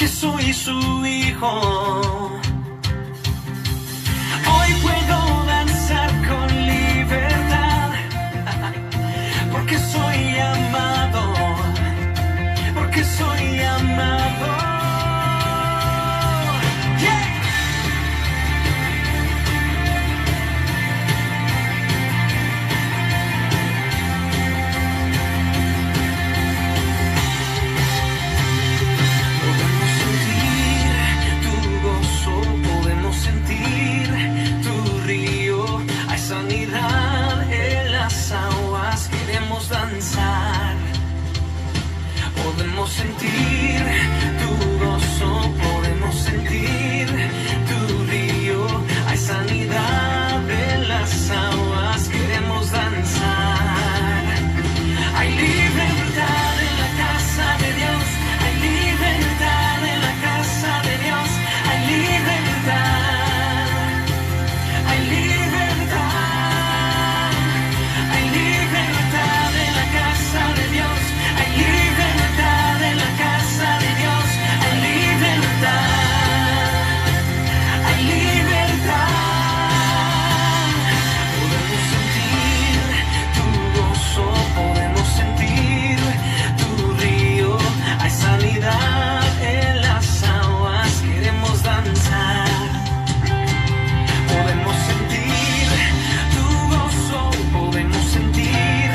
porque soy su hijo. Hoy puedo danzar con libertad, porque soy amado, porque soy amado. Podemos sentir tu gozo, podemos sentir tu río. Hay sanidad en las aguas, queremos danzar. Hay libertad en la casa de Dios, hay libertad en la casa de Dios, hay libertad, hay libertad, hay libertad en la casa de Dios. Hay libertad en la casa de Dios, hay libertad, hay libertad. Podemos sentir tu gozo, podemos sentir tu río. Hay sanidad en las aguas, queremos danzar. Podemos sentir tu gozo, podemos sentir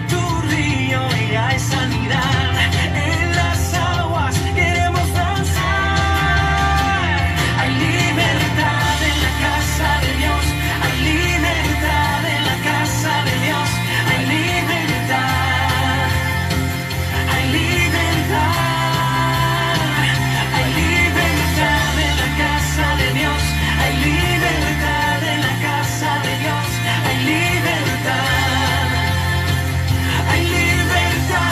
tu río y hay sanidad en las aguas, queremos danzar. Hay libertad en la casa de Dios, hay libertad en la casa de Dios, hay libertad, hay libertad, hay libertad en la casa de Dios, hay libertad en la casa de Dios, hay libertad, hay libertad.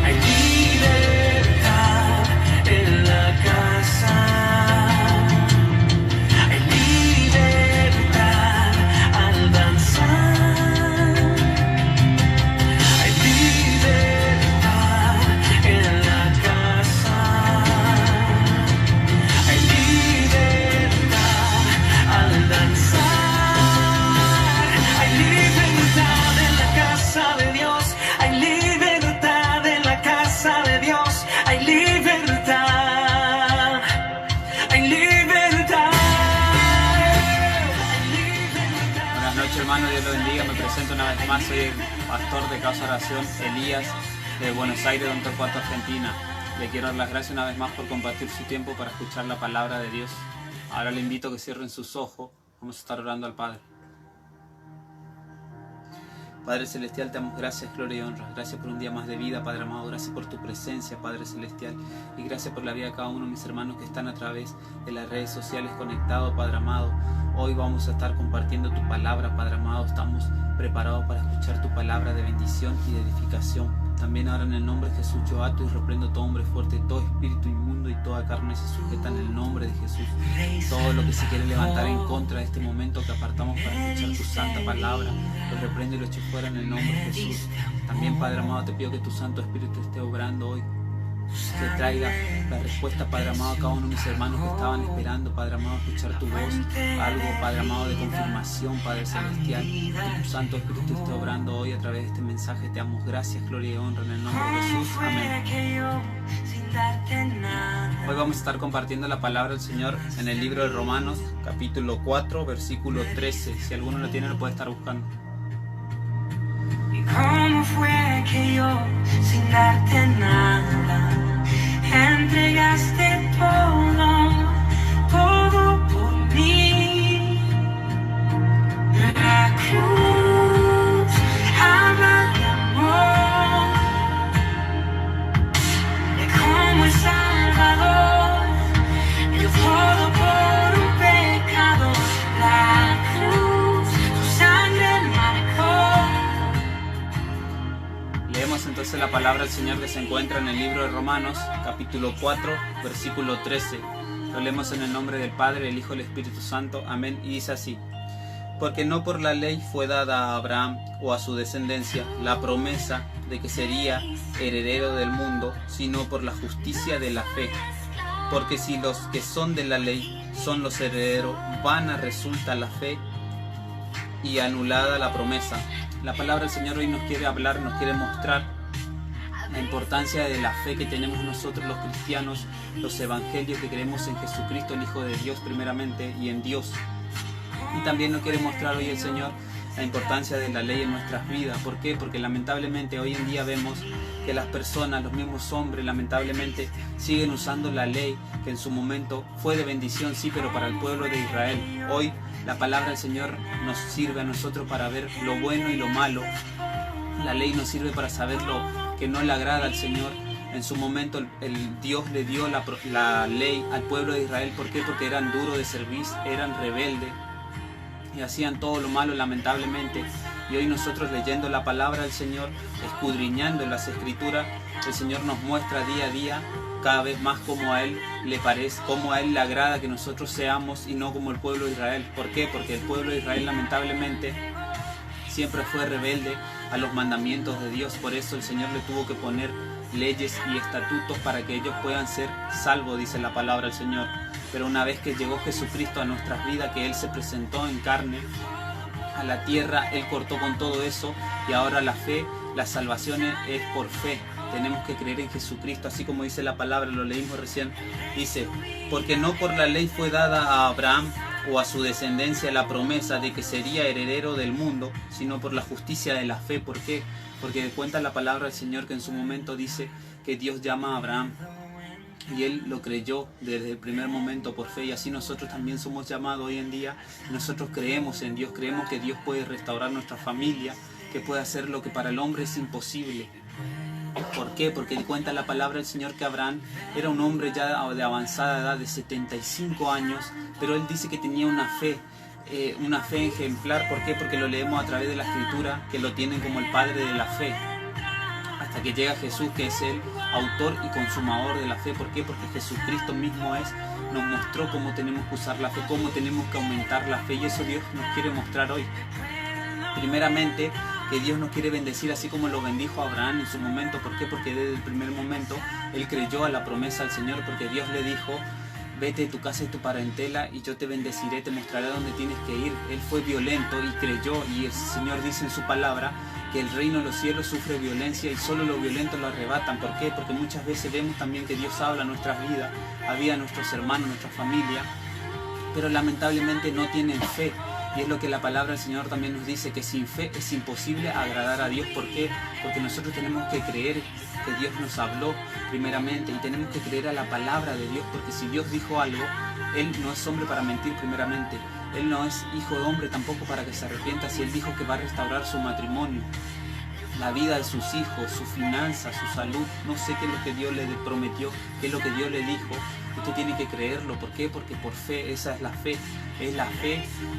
Hay libertad en la casa, hay libertad al danzar, hay libertad en la casa, hay libertad al danzar, hay libertad en la casa de Dios, hay libertad en la casa de Dios, hay libertad, hay libertad, hay libertad. Buenas noches, hermano, Dios lo bendiga. Me presento una vez más, soy el pastor de Causa Oración, Elías, de Buenos Aires, Don Torcuato, Argentina. Le quiero dar las gracias una vez más por compartir su tiempo para escuchar la palabra de Dios. Ahora le invito a que cierren sus ojos. Vamos a estar orando al Padre. Padre Celestial, te damos gracias, gloria y honra. Gracias por un día más de vida, Padre amado. Gracias por tu presencia, Padre Celestial. Y gracias por la vida de cada uno de mis hermanos que están a través de las redes sociales conectados, Padre amado. Hoy vamos a estar compartiendo tu palabra, Padre amado. Estamos preparados para escuchar tu palabra de bendición y de edificación. También ahora en el nombre de Jesús yo ato y reprendo todo hombre fuerte, todo espíritu inmundo y toda carne se sujeta en el nombre de Jesús. Todo lo que se quiere levantar en contra de este momento que apartamos para escuchar tu santa palabra, lo reprendo y lo echo fuera en el nombre de Jesús. También, Padre amado, te pido que tu Santo Espíritu esté obrando hoy, que traiga la respuesta, Padre amado, a cada uno de mis hermanos que estaban esperando, Padre amado, escuchar tu voz, algo, Padre amado, de confirmación, Padre Celestial. Que tu Santo Espíritu esté obrando hoy a través de este mensaje. Te damos gracias, gloria y honra en el nombre de Jesús. Amén. Hoy vamos a estar compartiendo la palabra del Señor en el libro de Romanos, capítulo 4, versículo 13. Si alguno lo tiene, lo puede estar buscando. ¿Cómo fue que yo, sin darte nada, entregaste todo, todo por mí? La cruz habla de amor, de cómo el Salvador dio todo por un pecado. La cruz, tu sangre marcó. Leemos entonces Dice la palabra del Señor que se encuentra en el libro de Romanos, capítulo 4, versículo 13. Lo leemos en el nombre del Padre, el Hijo y el Espíritu Santo. Amén. Y dice así: porque no por la ley fue dada a Abraham o a su descendencia la promesa de que sería heredero del mundo, sino por la justicia de la fe. Porque si los que son de la ley son los herederos, vana resulta la fe y anulada la promesa. La palabra del Señor hoy nos quiere hablar, nos quiere mostrar la importancia de la fe que tenemos nosotros los cristianos, los evangelios que creemos en Jesucristo, el Hijo de Dios primeramente, y en Dios. Y también nos quiere mostrar hoy el Señor la importancia de la ley en nuestras vidas. ¿Por qué? Porque lamentablemente hoy en día vemos que las personas, los mismos hombres, lamentablemente siguen usando la ley que en su momento fue de bendición, sí, pero para el pueblo de Israel. Hoy la palabra del Señor nos sirve a nosotros para ver lo bueno y lo malo. La ley nos sirve para saber lo que no le agrada al Señor. En su momento el Dios le dio la ley al pueblo de Israel. ¿Por qué? Porque eran duros de servir, eran rebeldes y hacían todo lo malo, lamentablemente. Y hoy nosotros, leyendo la palabra del Señor, escudriñando las Escrituras, el Señor nos muestra día a día cada vez más cómo a Él le parece, cómo a Él le agrada que nosotros seamos y no como el pueblo de Israel. ¿Por qué? Porque el pueblo de Israel lamentablemente siempre fue rebelde a los mandamientos de Dios. Por eso el Señor le tuvo que poner leyes y estatutos para que ellos puedan ser salvos, dice la palabra del Señor. Pero una vez que llegó Jesucristo a nuestras vidas, que Él se presentó en carne a la tierra, Él cortó con todo eso, y ahora la fe, la salvación es por fe. Tenemos que creer en Jesucristo, así como dice la palabra, lo leímos recién. Dice: porque no por la ley fue dada a Abraham o a su descendencia la promesa de que sería heredero del mundo, sino por la justicia de la fe. ¿Por qué? Porque cuenta la palabra del Señor que en su momento dice que Dios llama a Abraham y él lo creyó desde el primer momento por fe, y así nosotros también somos llamados hoy en día. Nosotros creemos en Dios, creemos que Dios puede restaurar nuestra familia, que puede hacer lo que para el hombre es imposible. ¿Por qué? Porque cuenta la palabra del Señor que Abraham era un hombre ya de avanzada edad, de 75 años, pero él dice que tenía una fe ejemplar. ¿Por qué? Porque lo leemos a través de la Escritura, que lo tienen como el padre de la fe, hasta que llega Jesús, que es el autor y consumador de la fe. ¿Por qué? Porque Jesucristo mismo nos mostró cómo tenemos que usar la fe, cómo tenemos que aumentar la fe, y eso Dios nos quiere mostrar hoy. Primeramente, que Dios nos quiere bendecir así como lo bendijo a Abraham en su momento. ¿Por qué? Porque desde el primer momento él creyó a la promesa del Señor, porque Dios le dijo: vete de tu casa y tu parentela y yo te bendeciré, te mostraré dónde tienes que ir. Él fue violento y creyó, y el Señor dice en su palabra que el reino de los cielos sufre violencia y solo los violentos lo arrebatan. ¿Por qué? Porque muchas veces vemos también que Dios habla a nuestras vidas, a vida de nuestros hermanos, nuestra familia, pero lamentablemente no tienen fe. Y es lo que la palabra del Señor también nos dice, que sin fe es imposible agradar a Dios. ¿Por qué? Porque nosotros tenemos que creer que Dios nos habló primeramente, y tenemos que creer a la palabra de Dios, porque si Dios dijo algo, Él no es hombre para mentir primeramente. Él no es hijo de hombre tampoco para que se arrepienta. Si Él dijo que va a restaurar su matrimonio, la vida de sus hijos, su finanza, su salud, no sé qué es lo que Dios le prometió, qué es lo que Dios le dijo, usted tiene que creerlo. ¿Por qué? Porque por fe, esa es la fe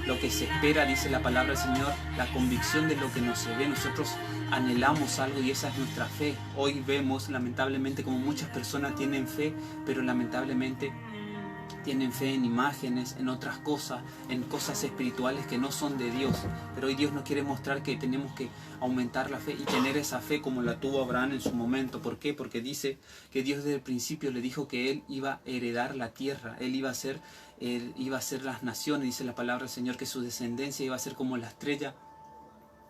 lo que se espera, dice la palabra del Señor, la convicción de lo que no se ve. Nosotros anhelamos algo y esa es nuestra fe. Hoy vemos lamentablemente como muchas personas tienen fe, pero lamentablemente tienen fe en imágenes, en otras cosas, en cosas espirituales que no son de Dios. Pero hoy Dios nos quiere mostrar que tenemos que aumentar la fe y tener esa fe como la tuvo Abraham en su momento. ¿Por qué? Porque dice que Dios desde el principio le dijo que él iba a heredar la tierra, él iba a ser las naciones. Dice la palabra del Señor que su descendencia iba a ser como la estrella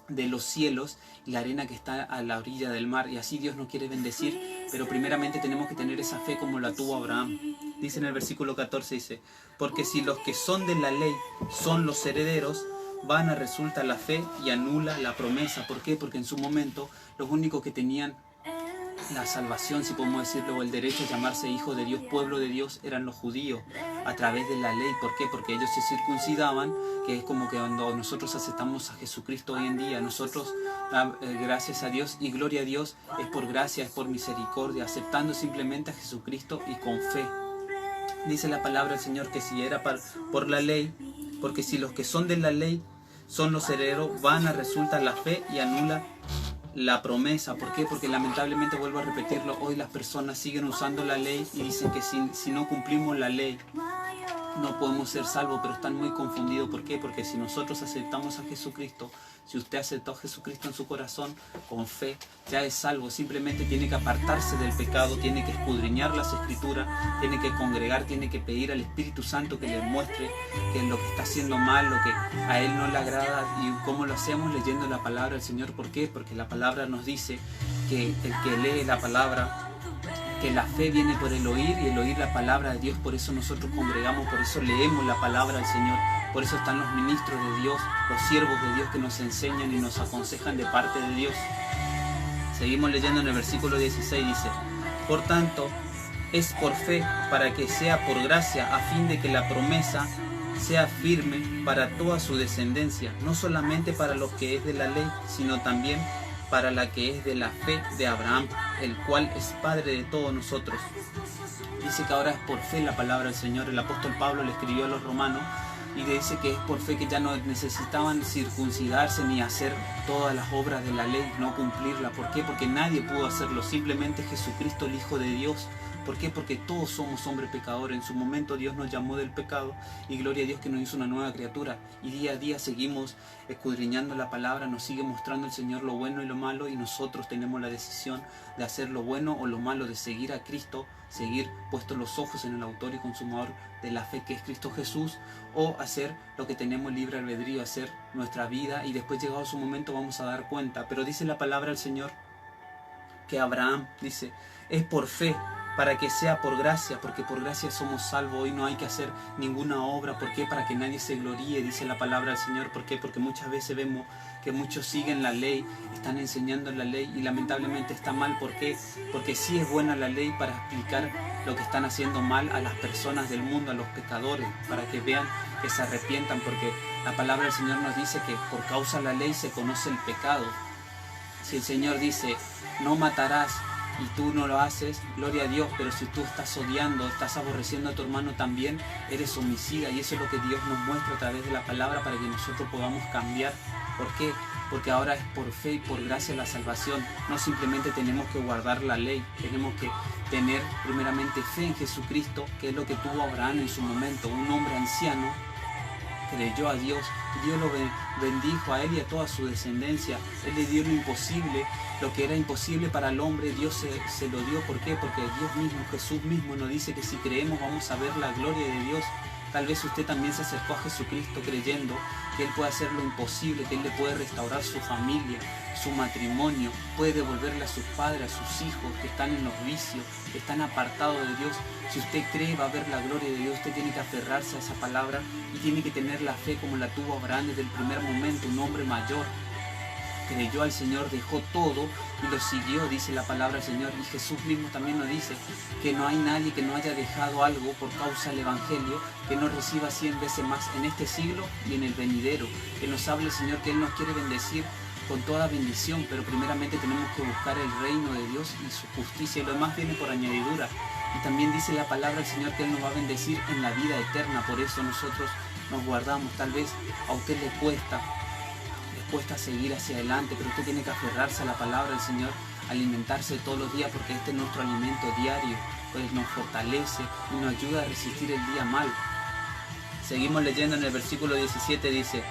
de los cielos y la arena que está a la orilla del mar. Y así Dios nos quiere bendecir, pero primeramente tenemos que tener esa fe como la tuvo Abraham. Dice en el versículo 14, dice: porque si los que son de la ley son los herederos, vana resulta la fe y anula la promesa. ¿Por qué? Porque en su momento los únicos que tenían la salvación, si podemos decirlo, o el derecho a llamarse hijo de Dios, pueblo de Dios, eran los judíos a través de la ley. ¿Por qué? Porque ellos se circuncidaban, que es como que cuando nosotros aceptamos a Jesucristo hoy en día, nosotros, gracias a Dios y gloria a Dios, es por gracia, es por misericordia, aceptando simplemente a Jesucristo y con fe. Dice la palabra del Señor que si era por la ley, porque si los que son de la ley son los herederos, vana resulta la fe y anula la promesa. ¿Por qué? Porque lamentablemente, vuelvo a repetirlo, hoy las personas siguen usando la ley y dicen que si no cumplimos la ley no podemos ser salvos, pero están muy confundidos. ¿Por qué? Porque si nosotros aceptamos a Jesucristo, si usted aceptó a Jesucristo en su corazón con fe, ya es salvo. Simplemente tiene que apartarse del pecado, tiene que escudriñar las Escrituras, tiene que congregar, tiene que pedir al Espíritu Santo que le muestre que lo que está haciendo mal, lo que a Él no le agrada. ¿Y cómo lo hacemos? Leyendo la palabra del Señor. ¿Por qué? Porque la palabra nos dice que el que lee la palabra, que la fe viene por el oír y el oír la palabra de Dios. Por eso nosotros congregamos, por eso leemos la palabra del Señor, por eso están los ministros de Dios, los siervos de Dios que nos enseñan y nos aconsejan de parte de Dios. Seguimos leyendo en el versículo 16, dice: por tanto, es por fe, para que sea por gracia, a fin de que la promesa sea firme para toda su descendencia, no solamente para los que es de la ley, sino también para la que es de la fe de Abraham, el cual es Padre de todos nosotros. Dice que ahora es por fe la palabra del Señor. El apóstol Pablo le escribió a los romanos y le dice que es por fe, que ya no necesitaban circuncidarse ni hacer todas las obras de la ley, no cumplirla. ¿Por qué? Porque nadie pudo hacerlo, simplemente Jesucristo, el Hijo de Dios. ¿Por qué? Porque todos somos hombres pecadores. En su momento Dios nos llamó del pecado y gloria a Dios que nos hizo una nueva criatura. Y día a día seguimos escudriñando la palabra, nos sigue mostrando el Señor lo bueno y lo malo, y nosotros tenemos la decisión de hacer lo bueno o lo malo, de seguir a Cristo, seguir puestos los ojos en el autor y consumador de la fe que es Cristo Jesús, o hacer lo que tenemos libre albedrío, hacer nuestra vida, y después llegado su momento vamos a dar cuenta. Pero dice la palabra del Señor que Abraham, dice, es por fe, para que sea por gracia, porque por gracia somos salvos. Hoy no hay que hacer ninguna obra. ¿Por qué? Para que nadie se gloríe, dice la palabra del Señor. ¿Por qué? Porque muchas veces vemos que muchos siguen la ley, están enseñando la ley, y lamentablemente está mal. ¿Por qué? Porque sí es buena la ley para explicar lo que están haciendo mal a las personas del mundo, a los pecadores, para que vean, que se arrepientan, porque la palabra del Señor nos dice que por causa de la ley se conoce el pecado. Si el Señor dice, no matarás, y tú no lo haces, gloria a Dios, pero si tú estás odiando, estás aborreciendo a tu hermano, también eres homicida, y eso es lo que Dios nos muestra a través de la palabra para que nosotros podamos cambiar. ¿Por qué? Porque ahora es por fe y por gracia la salvación. No simplemente tenemos que guardar la ley, tenemos que tener primeramente fe en Jesucristo, que es lo que tuvo Abraham en su momento, un hombre anciano. Creyó a Dios, Dios lo bendijo a él y a toda su descendencia. Él le dio lo imposible, lo que era imposible para el hombre, Dios se lo dio. ¿Por qué? Porque Dios mismo, Jesús mismo nos dice que si creemos vamos a ver la gloria de Dios. Tal vez usted también se acercó a Jesucristo creyendo que Él puede hacer lo imposible, que Él le puede restaurar su familia, su matrimonio, puede devolverle a sus padres, a sus hijos que están en los vicios, que están apartados de Dios. Si usted cree va a ver la gloria de Dios. Usted tiene que aferrarse a esa palabra y tiene que tener la fe como la tuvo Abraham desde el primer momento, un hombre mayor. Creyó al Señor, dejó todo y lo siguió, dice la palabra del Señor. Y Jesús mismo también nos dice que no hay nadie que no haya dejado algo por causa del Evangelio, que no reciba 100 veces más en este siglo y en el venidero. Que nos hable el Señor, que Él nos quiere bendecir con toda bendición, pero primeramente tenemos que buscar el reino de Dios y su justicia, y lo demás viene por añadidura. Y también dice la palabra del Señor que Él nos va a bendecir en la vida eterna. Por eso nosotros nos guardamos. Tal vez a usted le cuesta seguir hacia adelante, pero usted tiene que aferrarse a la palabra del Señor, alimentarse todos los días, porque este es nuestro alimento diario, pues nos fortalece y nos ayuda a resistir el día mal. Seguimos leyendo en el versículo 17, dice: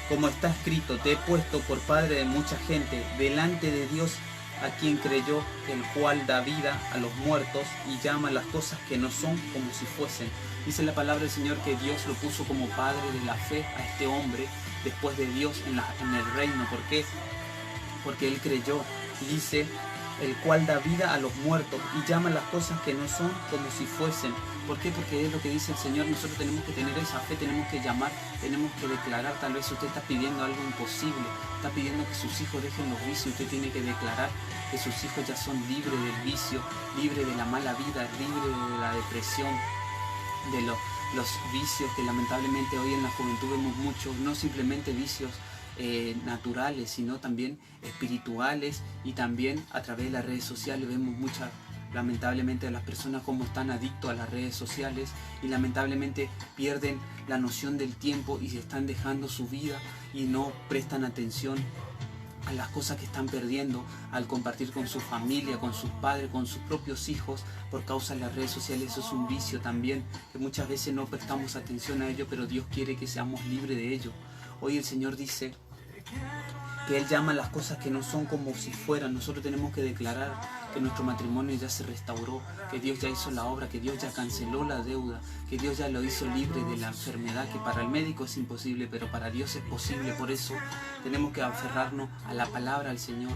como está escrito, te he puesto por padre de mucha gente delante de Dios, a quien creyó, el cual da vida a los muertos y llama las cosas que no son como si fuesen. Dice la palabra del Señor que Dios lo puso como padre de la fe a este hombre después de Dios en el reino. ¿Por qué? Porque él creyó. Dice, el cual da vida a los muertos y llama las cosas que no son como si fuesen. ¿Por qué? Porque es lo que dice el Señor. Nosotros tenemos que tener esa fe, tenemos que llamar, tenemos que declarar. Tal vez usted está pidiendo algo imposible, está pidiendo que sus hijos dejen los vicios. Usted tiene que declarar que sus hijos ya son libres del vicio, libres de la mala vida, libres de la depresión, de los vicios que lamentablemente hoy en la juventud vemos muchos, no simplemente vicios naturales, sino también espirituales, y también a través de las redes sociales vemos muchas, lamentablemente, a las personas como están adictos a las redes sociales y lamentablemente pierden la noción del tiempo y se están dejando su vida y no prestan atención a las cosas que están perdiendo al compartir con su familia, con sus padres, con sus propios hijos por causa de las redes sociales. Eso es un vicio también, que muchas veces no prestamos atención a ello, pero Dios quiere que seamos libres de ello. Hoy el Señor dice que Él llama a las cosas que no son como si fueran. Nosotros tenemos que declarar que nuestro matrimonio ya se restauró, que Dios ya hizo la obra, que Dios ya canceló la deuda, que Dios ya lo hizo libre de la enfermedad, que para el médico es imposible, pero para Dios es posible. Por eso tenemos que aferrarnos a la palabra del Señor,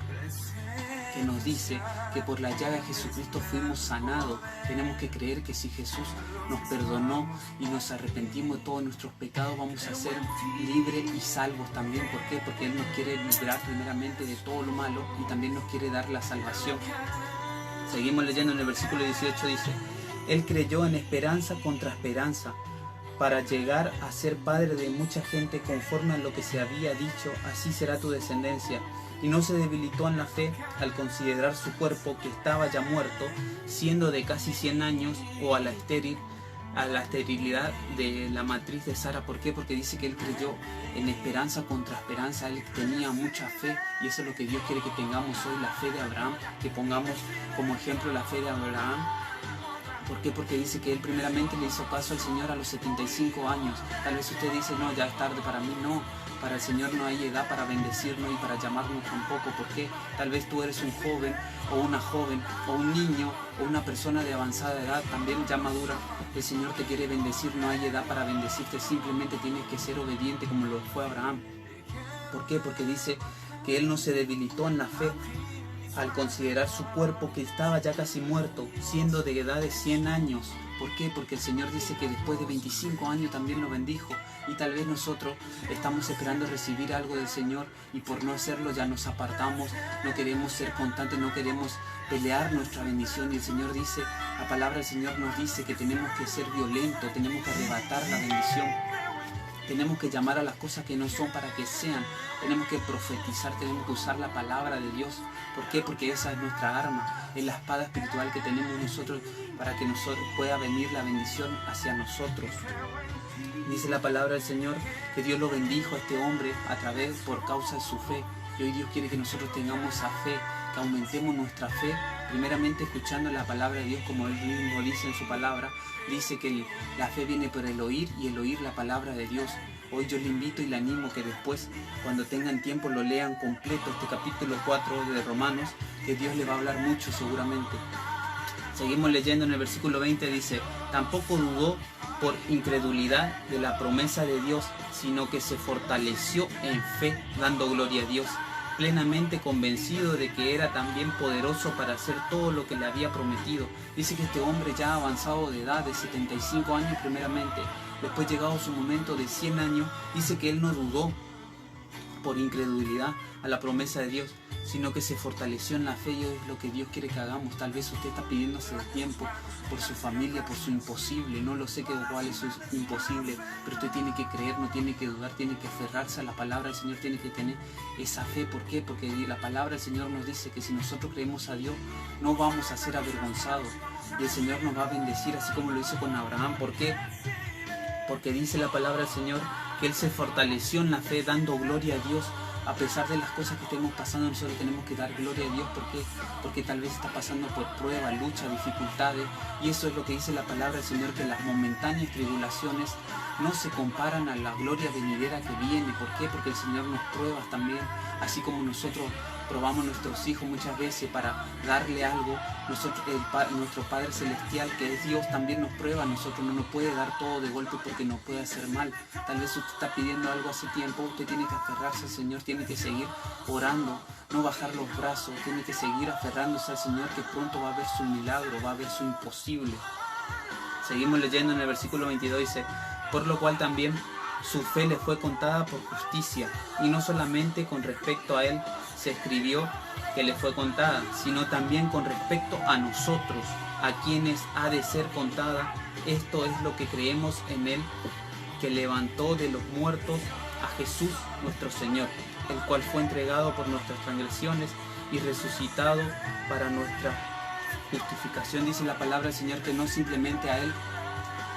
que nos dice que por la llaga de Jesucristo fuimos sanados. Tenemos que creer que si Jesús nos perdonó y nos arrepentimos de todos nuestros pecados, vamos a ser libres y salvos también. ¿Por qué? Porque Él nos quiere librar primeramente de todo lo malo y también nos quiere dar la salvación. Seguimos leyendo en el versículo 18, dice: Él creyó en esperanza contra esperanza, para llegar a ser padre de mucha gente, conforme a lo que se había dicho, así será tu descendencia. Y no se debilitó en la fe al considerar su cuerpo, que estaba ya muerto, siendo de casi 100 años, o a la esterilidad de la matriz de Sara. ¿Por qué? Porque dice que él creyó en esperanza contra esperanza. Él tenía mucha fe, y eso es lo que Dios quiere que tengamos hoy, la fe de Abraham, que pongamos como ejemplo la fe de Abraham. ¿Por qué? Porque dice que él primeramente le hizo caso al Señor a los 75 años. Tal vez usted dice, no, ya es tarde para mí. No, para el Señor no hay edad para bendecirnos y para llamarnos tampoco. ¿Por qué? Tal vez tú eres un joven o una joven o un niño o una persona de avanzada edad, también ya madura. El Señor te quiere bendecir, no hay edad para bendecirte, simplemente tienes que ser obediente como lo fue Abraham. ¿Por qué? Porque dice que él no se debilitó en la fe al considerar su cuerpo, que estaba ya casi muerto, siendo de edad de 100 años. ¿Por qué? Porque el Señor dice que después de 25 años también lo bendijo. Y tal vez nosotros estamos esperando recibir algo del Señor y por no hacerlo ya nos apartamos, no queremos ser constantes, no queremos pelear nuestra bendición. Y el Señor dice, la palabra del Señor nos dice que tenemos que ser violentos, tenemos que arrebatar la bendición. Tenemos que llamar a las cosas que no son para que sean. Tenemos que profetizar, tenemos que usar la palabra de Dios. ¿Por qué? Porque esa es nuestra arma, es la espada espiritual que tenemos nosotros para que nosotros pueda venir la bendición hacia nosotros. Dice la palabra del Señor que Dios lo bendijo a este hombre por causa de su fe. Y hoy Dios quiere que nosotros tengamos esa fe, que aumentemos nuestra fe, primeramente escuchando la palabra de Dios, como Él mismo dice en su palabra. Dice que la fe viene por el oír y el oír la palabra de Dios. Hoy yo le invito y le animo que después, cuando tengan tiempo, lo lean completo, este capítulo 4 de Romanos, que Dios le va a hablar mucho seguramente. Seguimos leyendo en el versículo 20, dice: tampoco dudó por incredulidad de la promesa de Dios, sino que se fortaleció en fe, dando gloria a Dios, plenamente convencido de que era también poderoso para hacer todo lo que le había prometido. Dice que este hombre ya avanzado de edad, de 75 años primeramente, después llegado su momento de 100 años, dice que él no dudó por incredulidad a la promesa de Dios, sino que se fortaleció en la fe. Y es lo que Dios quiere que hagamos. Tal vez usted está pidiendo hace tiempo por su familia, por su imposible. No lo sé cuál es su imposible, pero usted tiene que creer, no tiene que dudar, tiene que aferrarse a la palabra del Señor, tiene que tener esa fe. ¿Por qué? Porque la palabra del Señor nos dice que si nosotros creemos a Dios, no vamos a ser avergonzados. Y el Señor nos va a bendecir así como lo hizo con Abraham. ¿Por qué? Porque dice la palabra del Señor que Él se fortaleció en la fe, dando gloria a Dios. A pesar de las cosas que estemos pasando, nosotros tenemos que dar gloria a Dios. ¿Por qué? Porque tal vez está pasando por pruebas, luchas, dificultades. Y eso es lo que dice la palabra del Señor, que las momentáneas tribulaciones no se comparan a la gloria venidera que viene. ¿Por qué? Porque el Señor nos prueba también, así como nosotros probamos a nuestros hijos muchas veces para darle algo. Nuestro Padre Celestial, que es Dios, también nos prueba a nosotros. No nos puede dar todo de golpe porque nos puede hacer mal. Tal vez usted está pidiendo algo hace tiempo, usted tiene que aferrarse al Señor, tiene que seguir orando, no bajar los brazos, tiene que seguir aferrándose al Señor, que pronto va a haber su milagro, va a haber su imposible. Seguimos leyendo en el versículo 22, dice: por lo cual también su fe le fue contada por justicia, y no solamente con respecto a él se escribió que le fue contada, sino también con respecto a nosotros, a quienes ha de ser contada. Esto es lo que creemos en él, que levantó de los muertos a Jesús nuestro Señor, el cual fue entregado por nuestras transgresiones y resucitado para nuestra justificación. Dice la palabra del Señor que no simplemente a él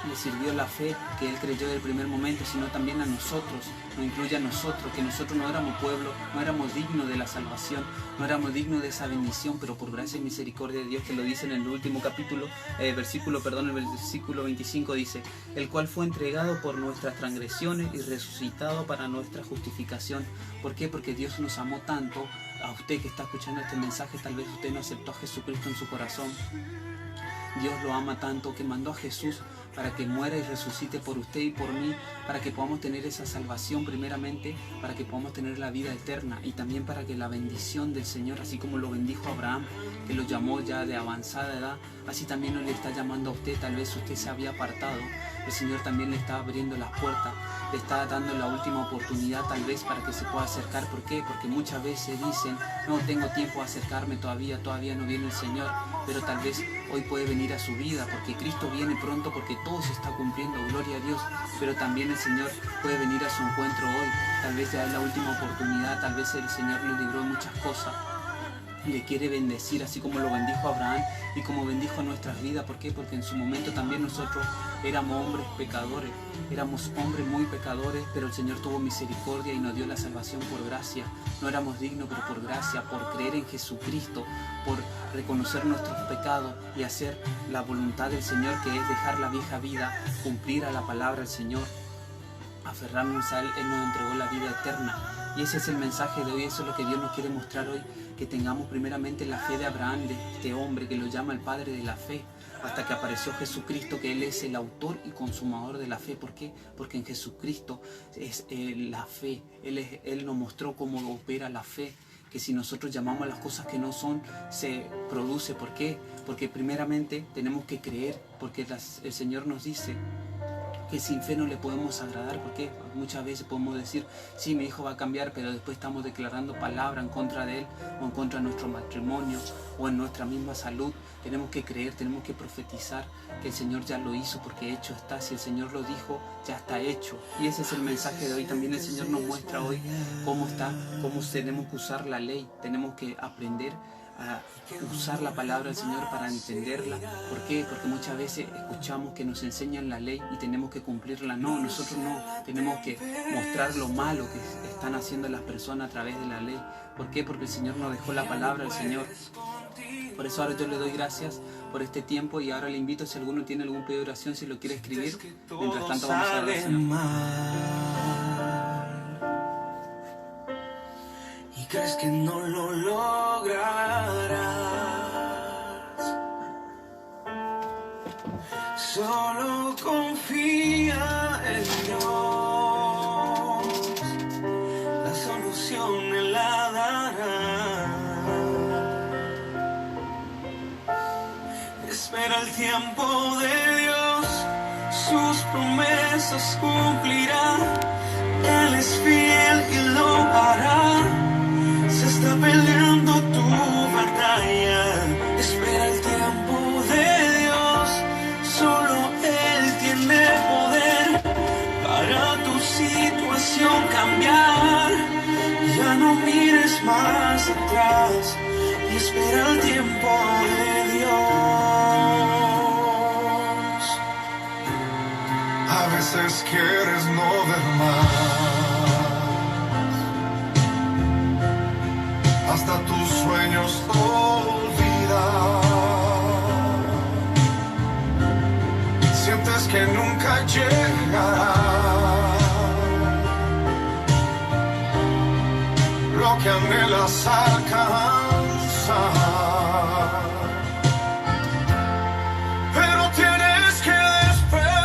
le sirvió la fe que Él creyó del primer momento, sino también a nosotros, nos incluye a nosotros, que nosotros no éramos pueblo, no éramos dignos de la salvación, no éramos dignos de esa bendición, pero por gracia y misericordia de Dios, que lo dice en el último capítulo, el versículo 25 dice, el cual fue entregado por nuestras transgresiones y resucitado para nuestra justificación. ¿Por qué? Porque Dios nos amó tanto. A usted que está escuchando este mensaje, tal vez usted no aceptó a Jesucristo en su corazón. Dios lo ama tanto que mandó a Jesús para que muera y resucite por usted y por mí, para que podamos tener esa salvación primeramente, para que podamos tener la vida eterna y también para que la bendición del Señor, así como lo bendijo a Abraham, que lo llamó ya de avanzada edad, así también nos le está llamando a usted. Tal vez usted se había apartado, el Señor también le está abriendo las puertas, le está dando la última oportunidad tal vez para que se pueda acercar. ¿Por qué? Porque muchas veces dicen, no tengo tiempo de acercarme todavía no viene el Señor, pero tal vez hoy puede venir a su vida, porque Cristo viene pronto, porque todo se está cumpliendo, gloria a Dios, pero también el Señor puede venir a su encuentro hoy. Tal vez ya es la última oportunidad, tal vez el Señor le libró de muchas cosas y le quiere bendecir, así como lo bendijo a Abraham y como bendijo nuestras vidas. ¿Por qué? Porque en su momento también nosotros éramos hombres pecadores, éramos hombres muy pecadores, pero el Señor tuvo misericordia y nos dio la salvación por gracia. No éramos dignos, pero por gracia, por creer en Jesucristo, por reconocer nuestros pecados y hacer la voluntad del Señor, que es dejar la vieja vida, cumplir a la palabra del Señor, aferrarnos a Él. Él nos entregó la vida eterna. Y ese es el mensaje de hoy, eso es lo que Dios nos quiere mostrar hoy, que tengamos primeramente la fe de Abraham, de este hombre que lo llama el padre de la fe, hasta que apareció Jesucristo, que Él es el autor y consumador de la fe. ¿Por qué? Porque en Jesucristo es la fe, Él nos mostró cómo opera la fe, que si nosotros llamamos a las cosas que no son, se produce. ¿Por qué? Porque primeramente tenemos que creer, porque el Señor nos dice que sin fe no le podemos agradar. Porque muchas veces podemos decir, sí, mi hijo va a cambiar, pero después estamos declarando palabra en contra de él, o en contra de nuestro matrimonio, o en nuestra misma salud. Tenemos que creer, tenemos que profetizar que el Señor ya lo hizo, porque hecho está. Si el Señor lo dijo, ya está hecho. Y ese es el mensaje de hoy. También el Señor nos muestra hoy cómo tenemos que usar la ley. Tenemos que aprender a usar la palabra del Señor para entenderla. ¿Por qué? Porque muchas veces escuchamos que nos enseñan la ley y tenemos que cumplirla. No, nosotros no. Tenemos que mostrar lo malo que están haciendo las personas a través de la ley. ¿Por qué? Porque el Señor nos dejó la palabra del Señor. Por eso ahora yo le doy gracias por este tiempo, y ahora le invito, si alguno tiene algún pedido de oración, si lo quiere escribir. Mientras tanto vamos a oración. ¿Crees que no lo lograrás? Solo confía en Dios, la solución Él la dará. Espera el tiempo de Dios, sus promesas cumplirá. Él es fiel y lo hará. Se está peleando tu batalla. Espera el tiempo de Dios. Solo Él tiene poder para tu situación cambiar. Ya no mires más atrás y espera el tiempo de Dios. A veces quieres no ver más, hasta tus sueños olvidar. Sientes que nunca llegará lo que anhelas alcanzar. Pero tienes que despertar.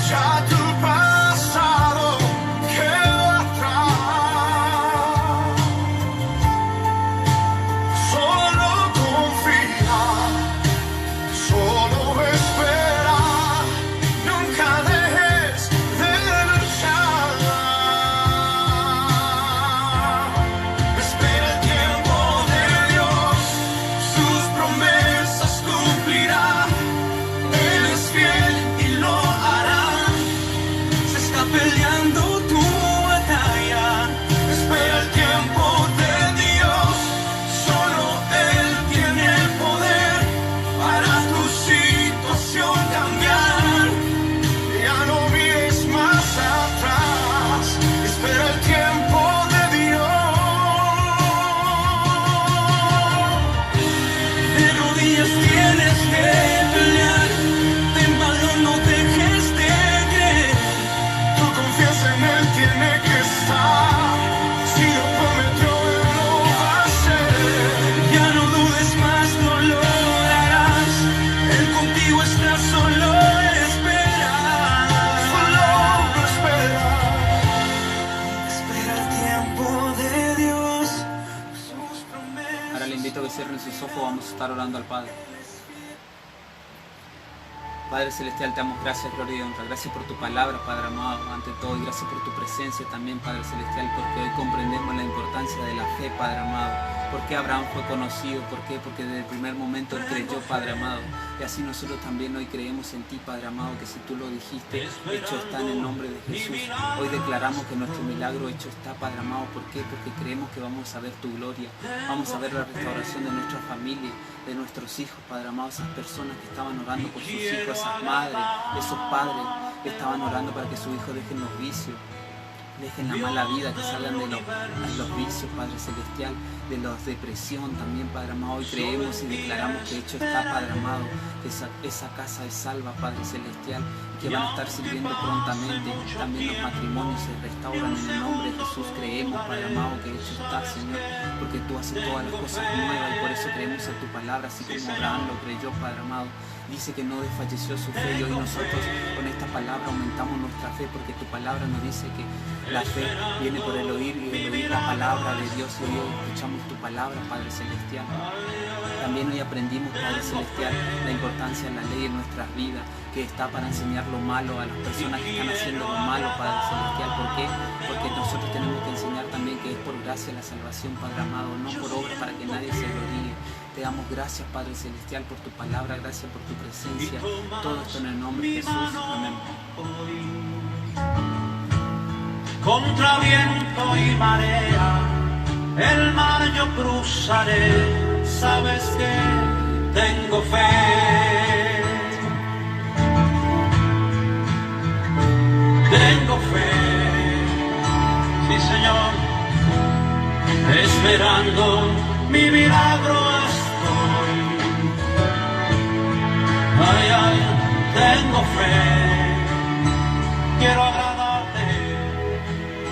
Ya tu pasado queda atrás. Solo confía, solo espera. Nunca dejes de luchar. ojos, vamos a estar orando al Padre. Padre Celestial, te damos gracias, gloria y honra. Gracias por tu palabra, Padre amado, ante todo. Y gracias por tu presencia también, Padre Celestial, porque hoy comprendemos la importancia de la fe, Padre amado. ¿Por qué Abraham fue conocido? ¿Por qué? Porque desde el primer momento él creyó, Padre amado. Y así nosotros también hoy creemos en ti, Padre amado, que si tú lo dijiste, hecho está en el nombre de Jesús. Hoy declaramos que nuestro milagro hecho está, Padre amado. ¿Por qué? Porque creemos que vamos a ver tu gloria. Vamos a ver la restauración de nuestra familia, de nuestros hijos, Padre amado. Esas personas que estaban orando por sus hijos, esas madres, esos padres que estaban orando para que sus hijos dejen los vicios, dejen la mala vida, que salgan de los vicios, Padre Celestial, de la depresión también, Padre amado. Hoy creemos y declaramos que hecho está, Padre amado, que esa casa es salva, Padre Celestial, y que van a estar sirviendo prontamente. También los matrimonios se restauran en el nombre de Jesús. Creemos, Padre amado, que hecho está, Señor, porque tú haces todas las cosas nuevas y por eso creemos en tu palabra, así como Abraham lo creyó, Padre amado. Dice que no desfalleció su fe y hoy nosotros con esta palabra aumentamos nuestra fe, porque tu palabra nos dice que la fe viene por el oír y el oír la palabra de Dios, y hoy escuchamos tu palabra, Padre Celestial. También hoy aprendimos, Padre Celestial, la importancia de la ley en nuestras vidas, que está para enseñar lo malo a las personas que están haciendo lo malo, Padre Celestial. ¿Por qué? Porque nosotros tenemos que enseñar también que es por gracia la salvación, Padre amado, no por obra para que nadie se gloríe. Te damos gracias, Padre Celestial, por tu palabra, gracias por tu presencia. Todo esto en el nombre de Jesús. Amén. Contra viento y marea, el mar yo cruzaré. Sabes que tengo fe. Tengo fe, sí Señor, esperando mi milagro estoy. Ay, ay, tengo fe, quiero agradarte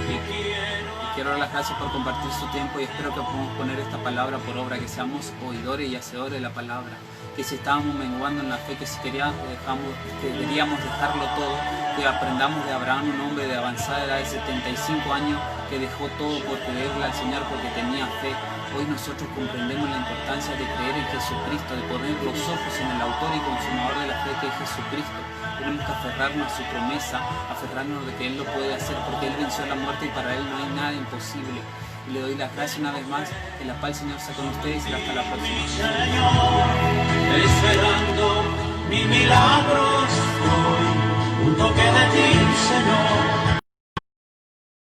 y quiero dar las gracias por compartir su tiempo y espero que podamos poner esta palabra por obra, que seamos oidores y hacedores de la palabra, que si estábamos menguando en la fe, que si deberíamos dejarlo todo, que aprendamos de Abraham, un hombre de avanzada edad de 75 años, que dejó todo por creerle al Señor porque tenía fe. Hoy nosotros comprendemos la importancia de creer en Jesucristo, de poner los ojos en el autor y consumador de la fe, que es Jesucristo. Tenemos que aferrarnos a su promesa, aferrarnos de que Él lo puede hacer, porque Él venció la muerte y para Él no hay nada imposible. Y le doy las gracias una vez más, que la paz del Señor sea con ustedes y hasta la próxima. Señor, esperando